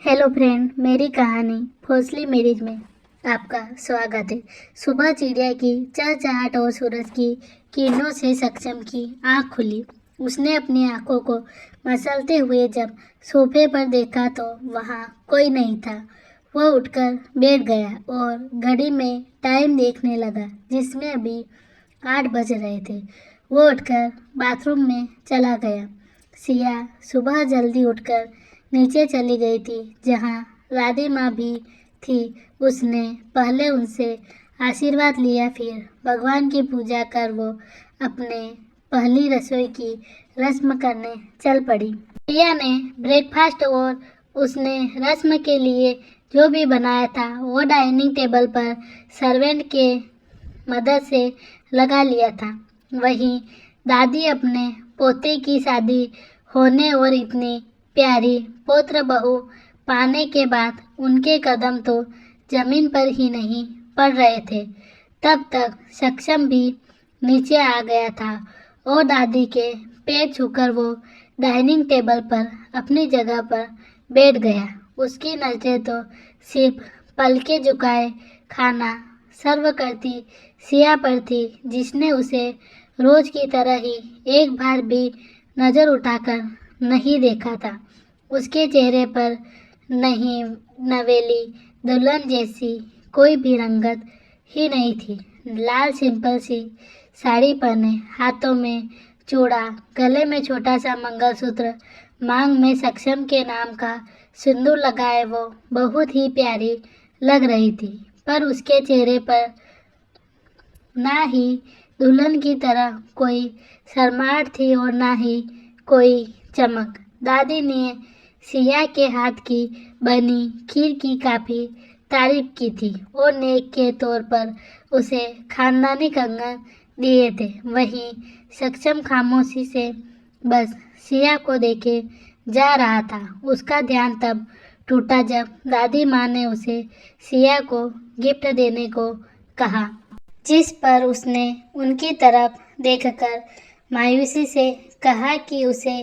Hello friend, मेरी कहानी Bhosle marriage में आपका स्वागत है। सुबह चिड़िया की चहचहाट और सूरज की किरणों से सक्षम की आंख खुली। उसने अपनी आंखों को मसलते हुए जब सोफे पर देखा तो वहाँ कोई नहीं था। वह उठकर बैठ गया और घड़ी में टाइम देखने लगा, जिसमें अभी 8 बज रहे थे। वो उठकर बाथरूम में चला गया। सिया सुबह जल्दी उठकर नीचे चली गई थी, जहाँ राधी माँ भी थी। उसने पहले उनसे आशीर्वाद लिया, फिर भगवान की पूजा कर वो अपने पहली रसोई की रस्म करने चल पड़ी। सिया ने ब्रेकफास्ट और उसने रस्म के लिए जो भी बनाया था वो डाइनिंग टेबल पर सर्वेंट के मदद से लगा लिया था। वहीं दादी अपने पोते की शादी होने और इतनी प्यारी पौत्र बहू पाने के बाद उनके कदम तो जमीन पर ही नहीं पड़ रहे थे। तब तक सक्षम भी नीचे आ गया था और दादी के पैर छूकर वो डाइनिंग टेबल पर अपनी जगह पर बैठ गया। उसकी नजरें तो सिर्फ पलके झुकाए खाना सर्व करती सिया पर थी, जिसने उसे रोज की तरह ही एक बार भी नजर उठाकर नहीं देखा था। उसके चेहरे पर नहीं नवेली दुल्हन जैसी कोई भी रंगत ही नहीं थी। लाल सिंपल सी साड़ी पहने, हाथों में चूड़ा, गले में छोटा सा मंगलसूत्र, मांग में सक्षम के नाम का सिंदूर लगाए वो बहुत ही प्यारी लग रही थी। पर उसके चेहरे पर ना ही दुल्हन की तरह कोई शर्माहट थी और ना ही कोई चमक। दादी ने सिया के हाथ की बनी खीर की काफी तारीफ की थी और नेक के तौर पर उसे खानदानी कंगन दिए थे। वहीं सक्षम खामोशी से बस सिया को देखे जा रहा था। उसका ध्यान तब टूटा जब दादी माँ ने उसे सिया को गिफ्ट देने को कहा, जिस पर उसने उनकी तरफ देखकर मायूसी से कहा कि उसे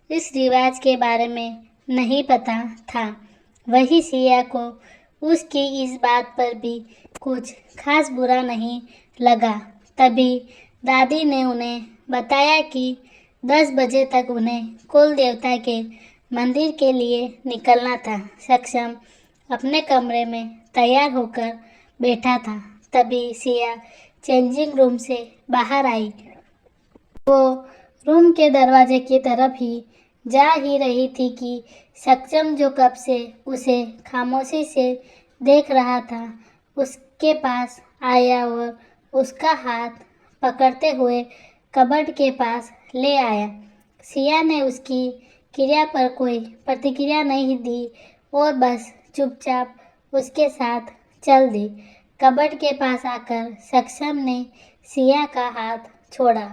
इस रिवाज के बारे में नहीं पता था। वही सिया को उसकी इस बात पर भी कुछ खास बुरा नहीं लगा। तभी दादी ने उन्हें बताया कि 10 बजे तक उन्हें कुल देवता के मंदिर के लिए निकलना था। सक्षम अपने कमरे में तैयार होकर बैठा था। तभी सिया चेंजिंग रूम से बाहर आई। वो रूम के दरवाजे की तरफ ही जा ही रही थी कि सक्षम, जो कब से उसे खामोशी से देख रहा था, उसके पास आया और उसका हाथ पकड़ते हुए कबर्ड के पास ले आया। सिया ने उसकी क्रिया पर कोई प्रतिक्रिया नहीं दी और बस चुपचाप उसके साथ चल दी। कबर्ड के पास आकर सक्षम ने सिया का हाथ छोड़ा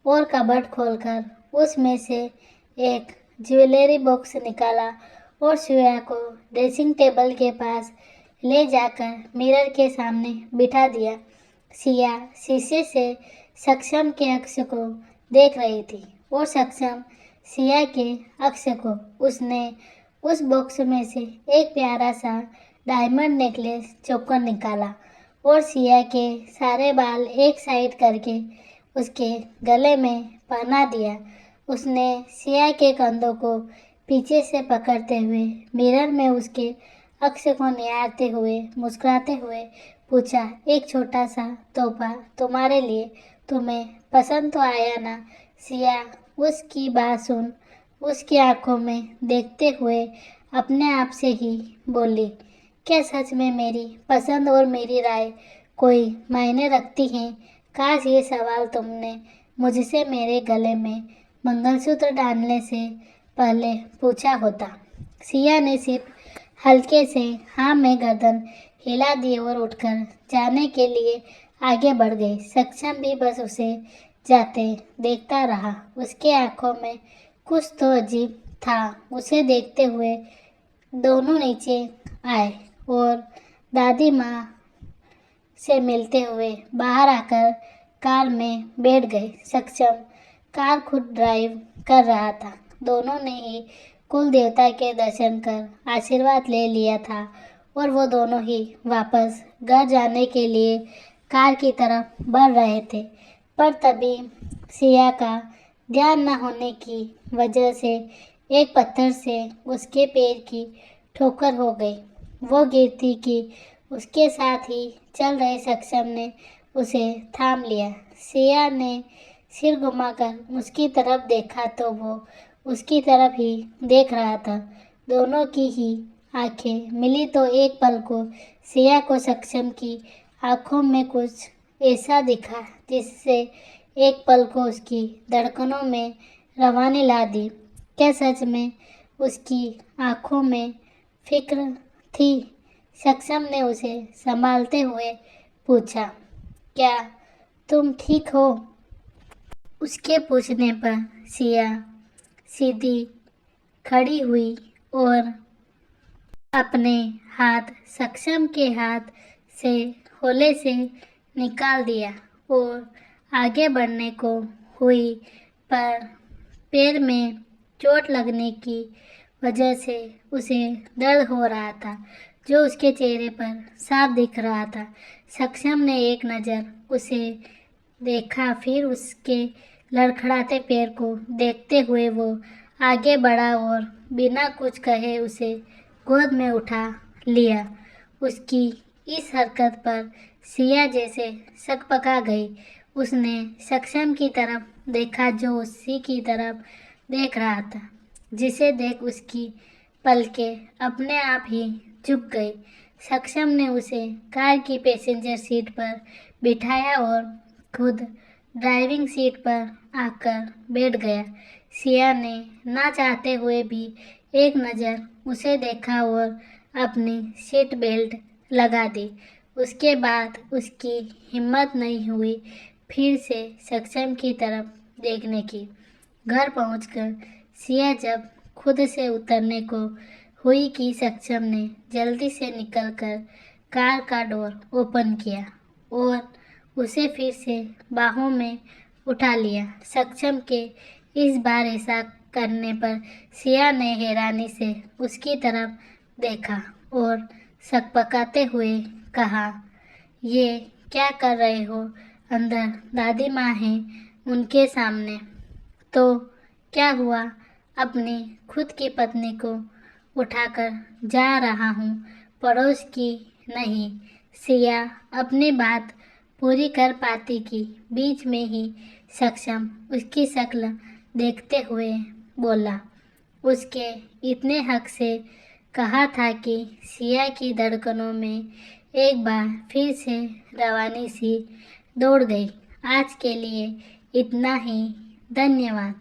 और कबर्ड खोलकर उसमें से एक ज्वेलरी बॉक्स निकाला और सिया को ड्रेसिंग टेबल के पास ले जाकर मिरर के सामने बिठा दिया। सिया शीशे से सक्षम के अक्ष को देख रही थी और सक्षम सिया के अक्ष को। उसने उस बॉक्स में से एक प्यारा सा डायमंड नेकलेस चौकर निकाला और सिया के सारे बाल एक साइड करके उसके गले में पहना दिया। उसने सिया के कंधों को पीछे से पकड़ते हुए मिरर में उसके अक्ष को निहारते हुए मुस्कुराते हुए पूछा, एक छोटा सा तोहफा तुम्हारे लिए, तुम्हें पसंद तो आया ना? सिया उसकी बात सुन उसकी आंखों में देखते हुए अपने आप से ही बोली, क्या सच में मेरी पसंद और मेरी राय कोई मायने रखती हैं? काश ये सवाल तुमने मुझसे मेरे गले में मंगलसूत्र डालने से पहले पूछा होता। सिया ने सिर्फ हल्के से हाँ में गर्दन हिला दी और उठकर जाने के लिए आगे बढ़ गई। सक्षम भी बस उसे जाते देखता रहा। उसके आंखों में कुछ तो अजीब था। उसे देखते हुए दोनों नीचे आए और दादी माँ से मिलते हुए बाहर आकर कार में बैठ गए। सक्षम कार खुद ड्राइव कर रहा था। दोनों ने ही कुल देवता के दर्शन कर आशीर्वाद ले लिया था और वो दोनों ही वापस घर जाने के लिए कार की तरफ बढ़ रहे थे। पर तभी सिया का ध्यान न होने की वजह से एक पत्थर से उसके पैर की ठोकर हो गई। वो गिरती कि उसके साथ ही चल रहे सक्षम ने उसे थाम लिया। सिया ने सिर घुमाकर उसकी तरफ देखा तो वो उसकी तरफ ही देख रहा था। दोनों की ही आंखें मिली तो एक पल को सिया को सक्षम की आंखों में कुछ ऐसा दिखा जिससे एक पल को उसकी धड़कनों में रवानी ला दी। क्या सच में उसकी आंखों में फिक्र थी? सक्षम ने उसे संभालते हुए पूछा, क्या तुम ठीक हो? उसके पूछने पर सिया सीधी खड़ी हुई और अपने हाथ सक्षम के हाथ से होले से निकाल दिया और आगे बढ़ने को हुई, पर पैर में चोट लगने की वजह से उसे दर्द हो रहा था जो उसके चेहरे पर साफ दिख रहा था। सक्षम ने एक नज़र उसे देखा, फिर उसके लड़खड़ाते पैर को देखते हुए वो आगे बढ़ा और बिना कुछ कहे उसे गोद में उठा लिया। उसकी इस हरकत पर सिया जैसे सकपका गई। उसने सक्षम की तरफ देखा जो उसी की तरफ देख रहा था, जिसे देख उसकी पलकें अपने आप ही झुक गई। सक्षम ने उसे कार की पैसेंजर सीट पर बिठाया और खुद ड्राइविंग सीट पर आकर बैठ गया। सिया ने ना चाहते हुए भी एक नज़र उसे देखा और अपनी सीट बेल्ट लगा दी। उसके बाद उसकी हिम्मत नहीं हुई फिर से सक्षम की तरफ देखने की। घर पहुंचकर सिया जब खुद से उतरने को हुई कि सक्षम ने जल्दी से निकलकर कार का डोर ओपन किया और उसे फिर से बाहों में उठा लिया। सक्षम के इस बार ऐसा करने पर सिया ने हैरानी से उसकी तरफ देखा और सकपकाते हुए कहा, ये क्या कर रहे हो? अंदर दादी माँ हैं, उनके सामने। तो क्या हुआ? अपनी खुद की पत्नी को उठाकर जा रहा हूँ, पड़ोस की नहीं। सिया अपनी बात पूरी कर पाती कि बीच में ही सक्षम उसकी शक्ल देखते हुए बोला। उसके इतने हक से कहा था कि सिया की धड़कनों में एक बार फिर से रवानी सी दौड़ गई। आज के लिए इतना ही। धन्यवाद।